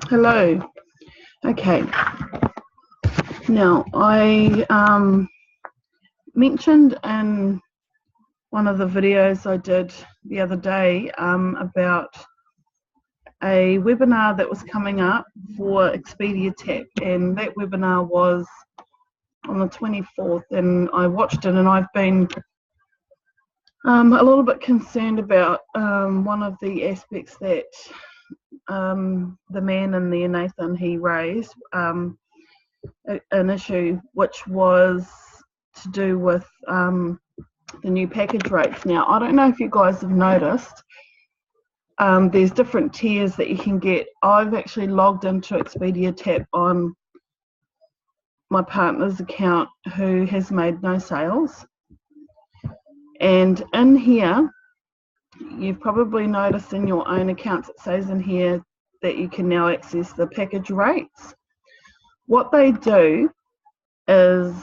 Hello. Okay. Now, I mentioned in one of the videos I did the other day about a webinar that was coming up for Expedia TAAP, and that webinar was on the 24th, and I watched it, and I've been a little bit concerned about one of the aspects that the man in there, Nathan, he raised, an issue which was to do with the new package rates. Now, I don't know if you guys have noticed, there's different tiers that you can get. I've actually logged into Expedia TAAP on my partner's account who has made no sales. And in here, you've probably noticed in your own accounts, it says in here that you can now access the package rates. What they do is,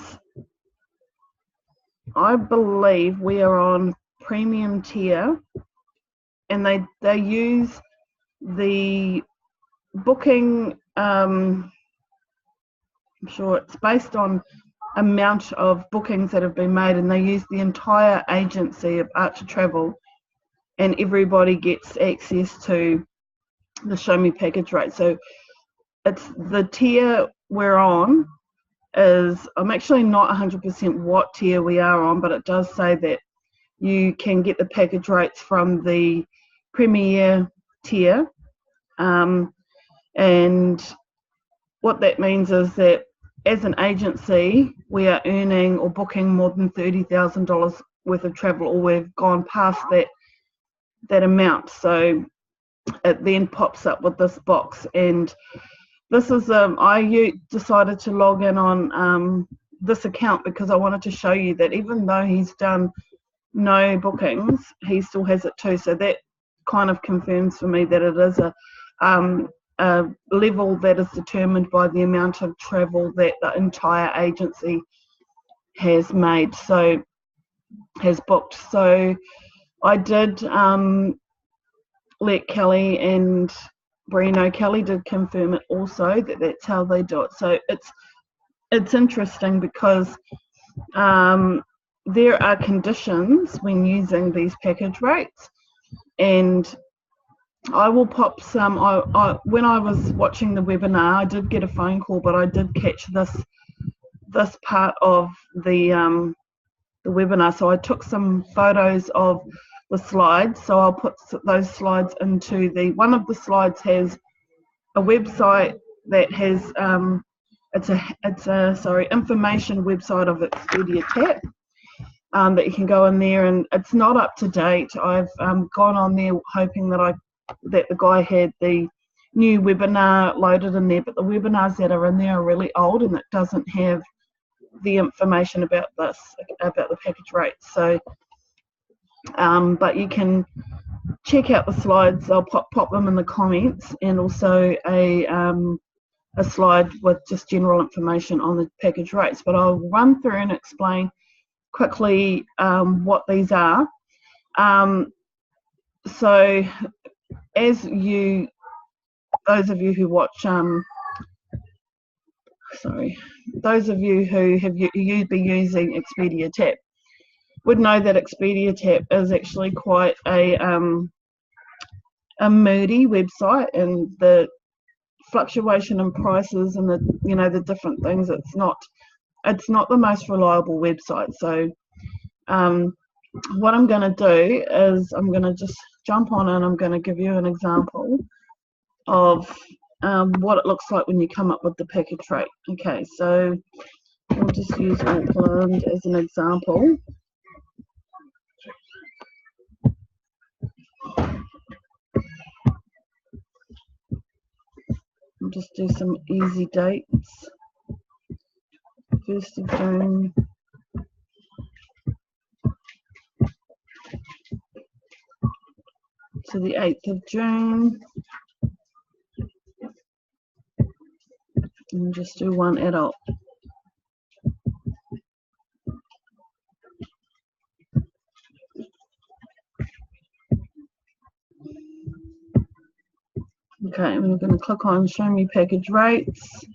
I believe we are on premium tier, and they use the booking, I'm sure it's based on amount of bookings that have been made, and they use the entire agency of Archer Travel, and everybody gets access to the Show Me package rate. So it's the tier we're on is, I'm actually not 100% what tier we are on, but it does say that you can get the package rates from the premier tier, and what that means is that as an agency we are earning or booking more than $30,000 worth of travel, or we've gone past that amount. So it then pops up with this box, and this is I decided to log in on this account because I wanted to show you that even though he's done no bookings, he still has it too. So that kind of confirms for me that it is a level that is determined by the amount of travel that the entire agency has made, so has booked. So I did let Kelly and Brino, Kelly did confirm it also, that that's how they do it. So it's interesting because there are conditions when using these package rates, and I will pop some. When I was watching the webinar, I did get a phone call, but I did catch this part of the webinar. So I took some photos of the slides. So I'll put those slides into one of the slides has a website that has it's a information website of Expedia TAAP. That you can go in there, and it's not up to date. I've gone on there hoping that the guy had the new webinar loaded in there, but the webinars that are in there are really old, and it doesn't have the information about the package rates. So, but you can check out the slides. I'll pop them in the comments, and also a slide with just general information on the package rates. But I'll run through and explain quickly what these are. So as those of you who watch, those of you who have been using Expedia TAAP would know that Expedia TAAP is actually quite a moody website, and the fluctuation in prices and the different things, it's not the most reliable website. So what I'm going to do is I'm going to just jump on, and I'm going to give you an example of what it looks like when you come up with the package rate. Okay, so we'll just use Auckland as an example. I'll just do some easy dates. 1st of June to the 8th of June. And just do one adult. Okay, we're going to click on show me package rates.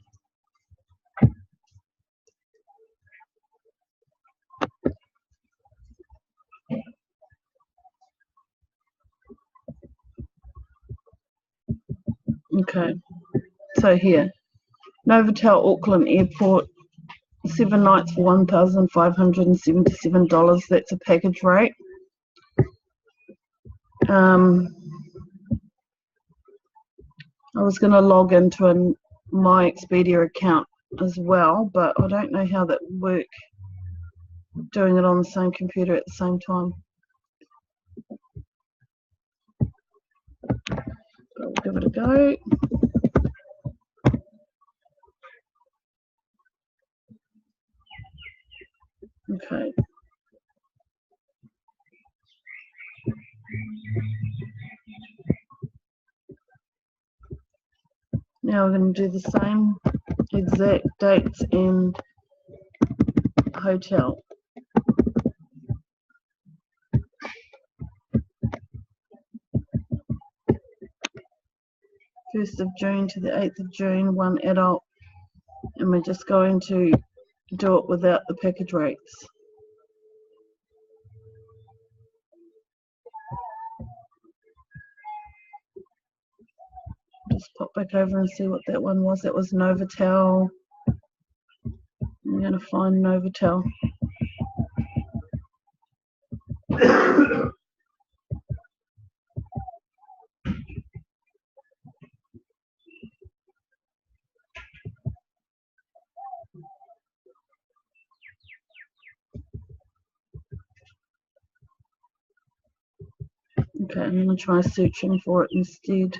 Okay, so here, Novotel Auckland Airport, 7 nights for $1,577. That's a package rate. I was going to log into my Expedia account as well, but I don't know how that would work, doing it on the same computer at the same time. But we'll give it a go. Okay. Now we're going to do the same exact dates and hotel. 1st of June to the 8th of June, 1 adult, and we're just going to do it without the package rates. Just pop back over and see what that one was. That was Novotel. I'm going to find Novotel. Okay, I'm going to try searching for it instead.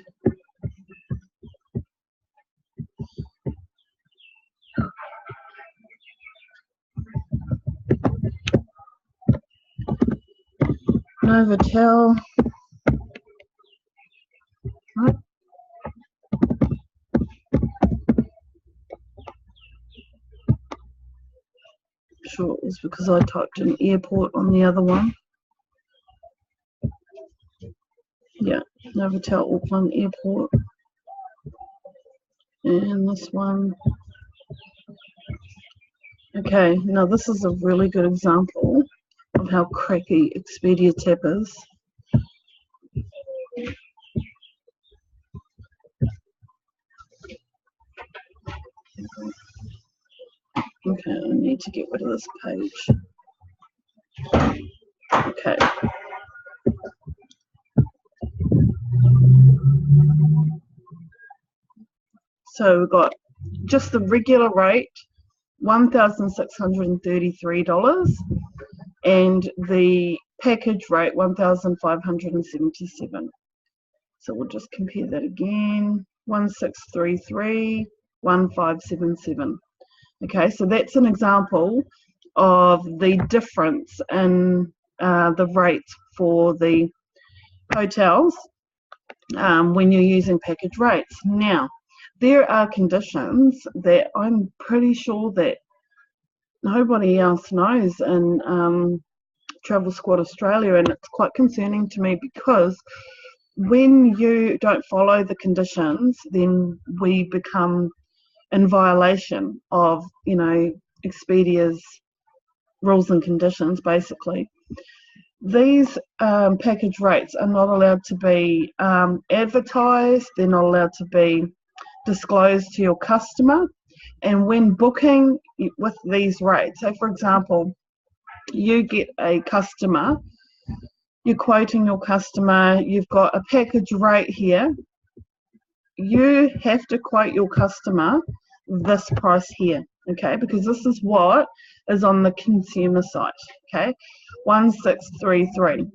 Novotel. Right. Sure, it was because I typed in airport on the other one. Yeah, Novotel Auckland Airport. And this one. Okay, now this is a really good example of how crappy Expedia TAAP is. Okay, I need to get rid of this page. Okay. So we've got just the regular rate, $1,633, and the package rate, $1,577. So we'll just compare that again, 1633, 1577. Okay, so that's an example of the difference in the rates for the hotels when you're using package rates. Now, there are conditions that I'm pretty sure that nobody else knows in Travel Squad Australia, and it's quite concerning to me because when you don't follow the conditions, then we become in violation of, you know, Expedia's rules and conditions, basically. These package rates are not allowed to be advertised, they're not allowed to be disclosed to your customer. And when booking with these rates, so for example, you get a customer, you're quoting your customer, you've got a package rate here, you have to quote your customer this price here, okay, because this is what is on the consumer site, okay, 1633.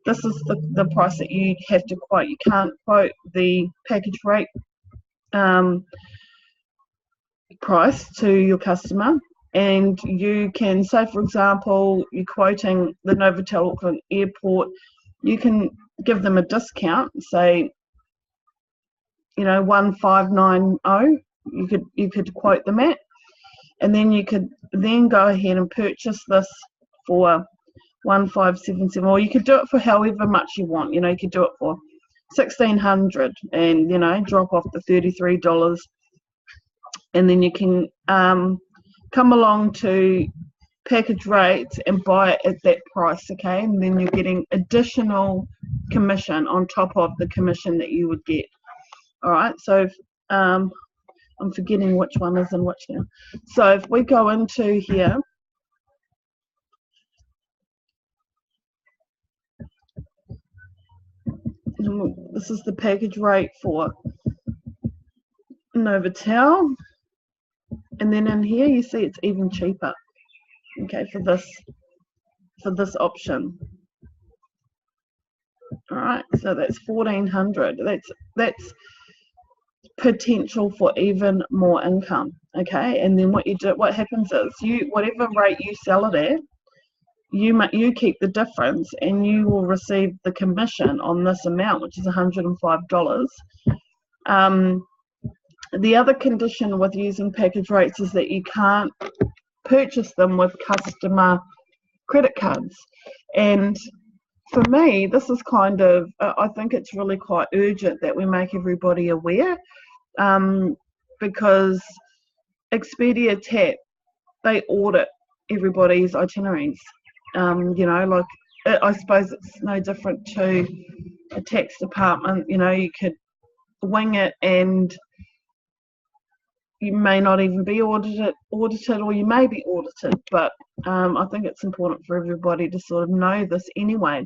This is the price that you have to quote. You can't quote the package rate price to your customer. And you can say, for example, you're quoting the Novotel Auckland Airport, you can give them a discount, say, you know, 1590, you could quote them at, and then you could then go ahead and purchase this for 1577, or you could do it for however much you want. You know, you could do it for $1,600, and you know, drop off the $33, and then you can come along to package rates and buy it at that price, okay? And then you're getting additional commission on top of the commission that you would get. All right, so I'm forgetting which one is in which now. So if we go into here, this is the package rate for Novotel, and then in here you see it's even cheaper, okay, for this option. All right, so that's $1,400. That's potential for even more income, okay? And then what happens is, whatever rate you sell it at, you keep the difference, and you will receive the commission on this amount, which is $105. The other condition with using package rates is that you can't purchase them with customer credit cards. And for me, this is kind of, I think it's really quite urgent that we make everybody aware, because Expedia TAAP, they audit everybody's itineraries. You know, like, I suppose it's no different to a tax department. You know, you could wing it and you may not even be audited, or you may be audited, but I think it's important for everybody to sort of know this anyway.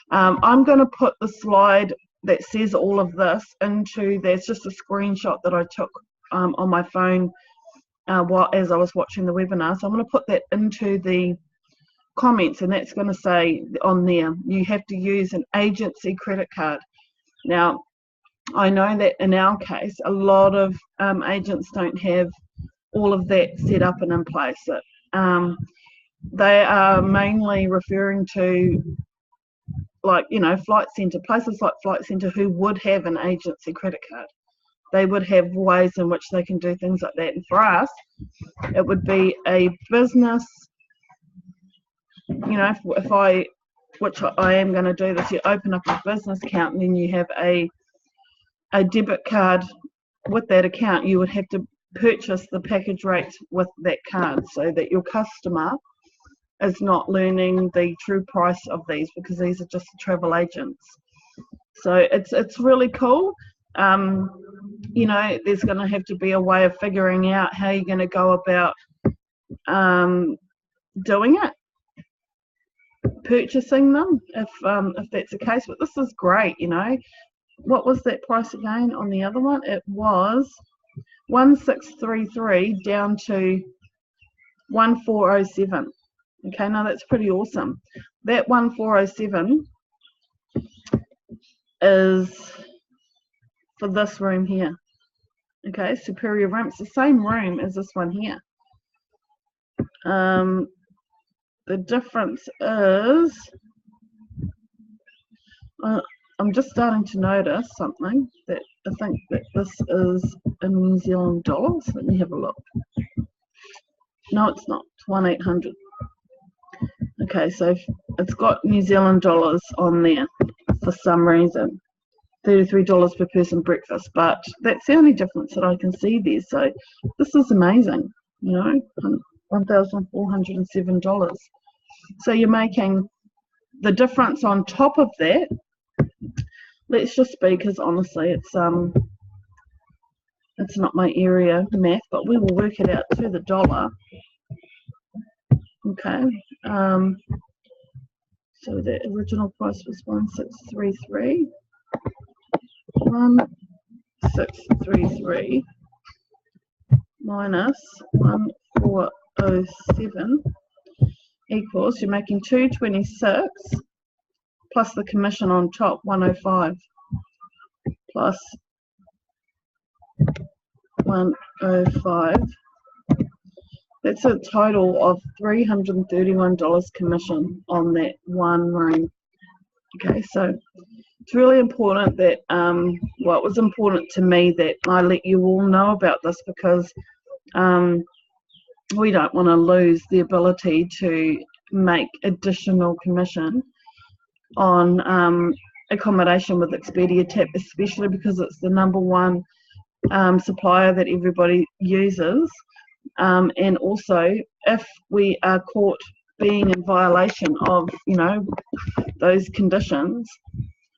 I'm going to put the slide that says all of this into, there's just a screenshot that I took on my phone as I was watching the webinar. So I'm going to put that into the comments, and that's going to say on there, you have to use an agency credit card. Now, I know that in our case, a lot of agents don't have all of that set up and in place. They are mainly referring to, like, you know, Flight Centre, places like Flight Centre, who would have an agency credit card. They would have ways in which they can do things like that. And for us, it would be a business, you know, which I am going to do this, you open up a business account, and then you have a debit card with that account. You would have to purchase the package rate with that card, so that your customer is not learning the true price of these, because these are just travel agents. So it's really cool. You know, there's going to have to be a way of figuring out how you're going to go about doing it, purchasing them, if that's the case. But this is great. You know, what was that price again on the other one? It was 1,633 down to 1,407. Okay, now that's pretty awesome. That 1,407 is for this room here. Okay, superior room. It's the same room as this one here. The difference is, I'm just starting to notice something, that I think that this is in New Zealand dollars. Let me have a look. No, it's not. It's 1,800. Okay, so it's got New Zealand dollars on there for some reason. $33 per person breakfast, but that's the only difference that I can see there. So this is amazing, you know, $1,407. So you're making the difference on top of that. Let's just speak, because honestly, it's not my area math, but we will work it out to the dollar. Okay. So the original price was 1,633. 1,633 minus 1,407 equals, you're making 226 plus the commission on top, 105 plus 105. That's a total of $331 commission on that one room. Okay, so it's really important that, well, it was important to me that I let you all know about this, because we don't want to lose the ability to make additional commission on accommodation with Expedia TAAP, especially because it's the #1 supplier that everybody uses. And also, if we are caught being in violation of, those conditions,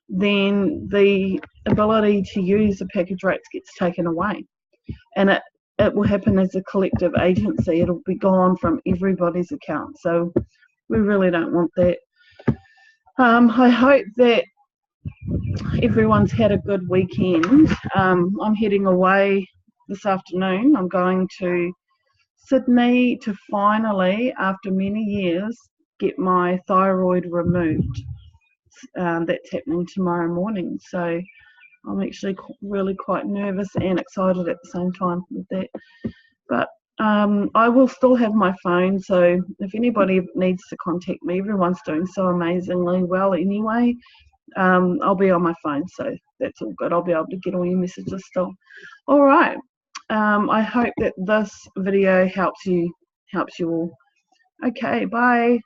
then the ability to use the package rates gets taken away. And it will happen as a collective agency. It'll be gone from everybody's account. So we really don't want that. I hope that everyone's had a good weekend. I'm heading away this afternoon. I'm going to Sydney to finally, after many years, get my thyroid removed. That's happening tomorrow morning. So I'm actually really quite nervous and excited at the same time with that. But I will still have my phone, so if anybody needs to contact me, everyone's doing so amazingly well anyway. I'll be on my phone, so that's all good. I'll be able to get all your messages still. All right. I hope that this video helps you all. Okay, bye.